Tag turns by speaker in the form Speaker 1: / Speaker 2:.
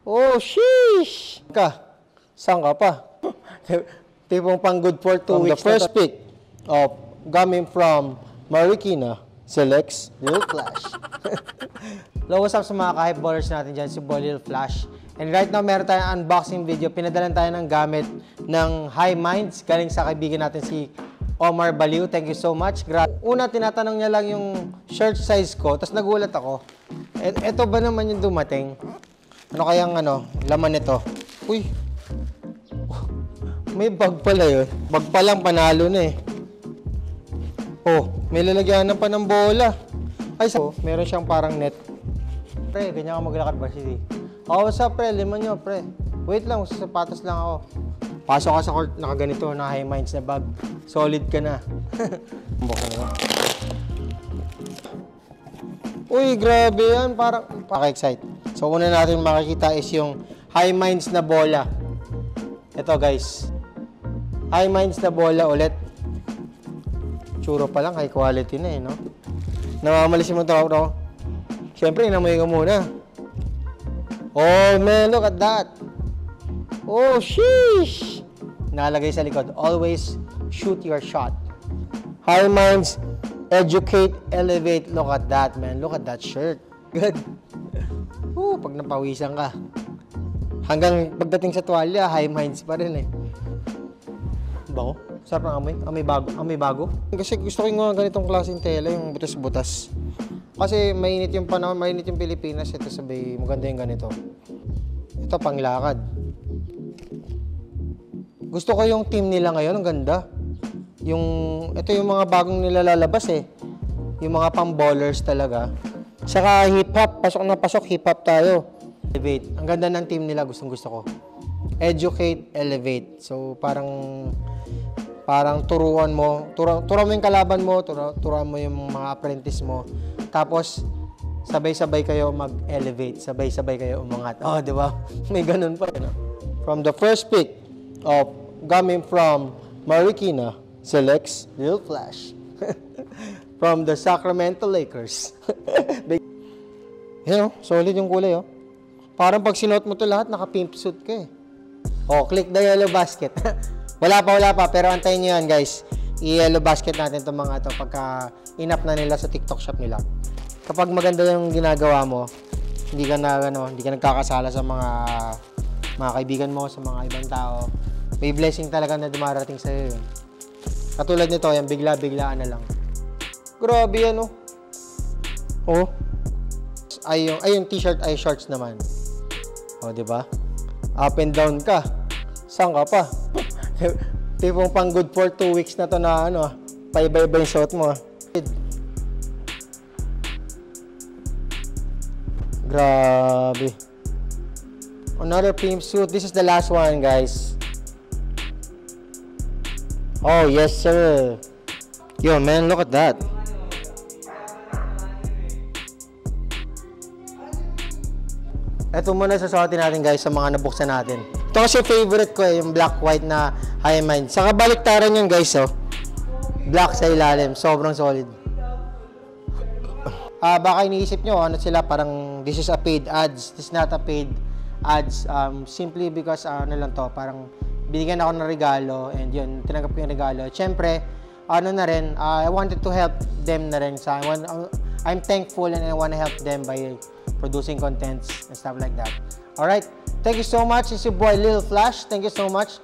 Speaker 1: Oh, sheesh! Saan ka pa? Tipong pang good for 2 weeks. The first pick of coming from Marikina selects Lil Flash. Hello, what's up sa mga ka-hype ballers natin dyan, si Boy Lil Flash. And right now, meron tayong unboxing video. Pinadalan tayo ng gamit ng High Minds. Galing sa kaibigan natin si Omar Baliw. Thank you so much. Una, tinatanong niya lang yung shirt size ko. Tapos nagulat ako. Ito ba naman yung dumating? Ano kayang laman nito? Uy! May bag pala yun. Bag pa lang, panalo na eh. Oh, may lalagyanan pa ng bola. Ay, meron siyang parang net. Pre, ganyan ka maglakad ba siya? Oh, what's up, pre? Liman nyo, pre. Wait lang, sa sapatos lang ako. Pasok ka sa court, nakaganito na High Minds na bag. Solid ka na. Uy, grabe yan. Parang paka-excite. So, una natin makikita is yung High Minds na bola. Ito, guys. High Minds na bola ulit. Tsuro pa lang, high quality na eh, no? Namamalisin mo ito. Siyempre, inamoy ko muna. Oh, man, look at that. Oh, sheesh! Nalagay sa likod. Always shoot your shot. High Minds, educate, elevate. Look at that, man. Look at that shirt. Good. Pag napawisan ka. Hanggang pagdating sa tuwalya, High Minds pa rin eh. Bango? Sarap ng amoy. Amoy bago. Kasi gusto ko yung ganitong klaseng tela, yung butas-butas. Kasi mainit yung panahon, mainit yung Pilipinas. Ito sabay, maganda yung ganito. Ito panglakad. Gusto ko yung team nila ngayon, ang ganda. Ito yung mga bagong nilalabas eh. Yung mga pang-ballers talaga. Saka hip-hop, pasok na pasok, hip-hop tayo. Elevate. Ang ganda ng team nila, gustong-gusto ko. Educate, elevate. So, parang turuan mo. Turuan mo yung kalaban mo, turuan mo yung mga apprentice mo. Tapos, sabay-sabay kayo mag-elevate. Sabay-sabay kayo umangat. Oh, di ba? May ganun pa. From the first pick of coming from Marikina selects Lil Flash. From the Sacramento Lakers. Yan, solid yung kulay, oh. Parang pag sinuot mo to lahat, naka-pimp suit ka eh. Oh, click the yellow basket. Wala pa. Pero antayin nyo yan, guys. I-yellow basket natin itong mga ito pagka inap na nila sa TikTok shop nila. Kapag maganda yung ginagawa mo, hindi ka nagkakasala sa mga kaibigan mo, sa mga ibang tao. May blessing talaga na dumarating sa'yo yun. Katulad nito, yung bigla-biglaan na lang. Grabe yan, oh. Oh. Ay, yung t-shirt, ay shorts naman. Oh, di ba? Up and down ka. Saan ka pa? Tipong pang good for 2 weeks na to na paiba-iba yung suot mo. Grabe. Another pimp suit. This is the last one, guys. Oh, yes, sir. Yo, man, look at that. Ito muna sasuotin natin, guys, sa mga nabuksan natin. Ito kasi favorite ko yung black-white na High Minds. Saka baliktaran yun, guys, oh. Black sa ilalim. Sobrang solid. Baka iniisip nyo, sila, parang this is a paid ads. This is not a paid ads. Simply because, parang binigyan ako ng regalo and yun, tinanggap ko yung regalo. Siyempre, na rin, I wanted to help them na rin. I'm thankful and I want to help them by producing contents and stuff like that. Alright, thank you so much. It's your boy Lil Flash. Thank you so much.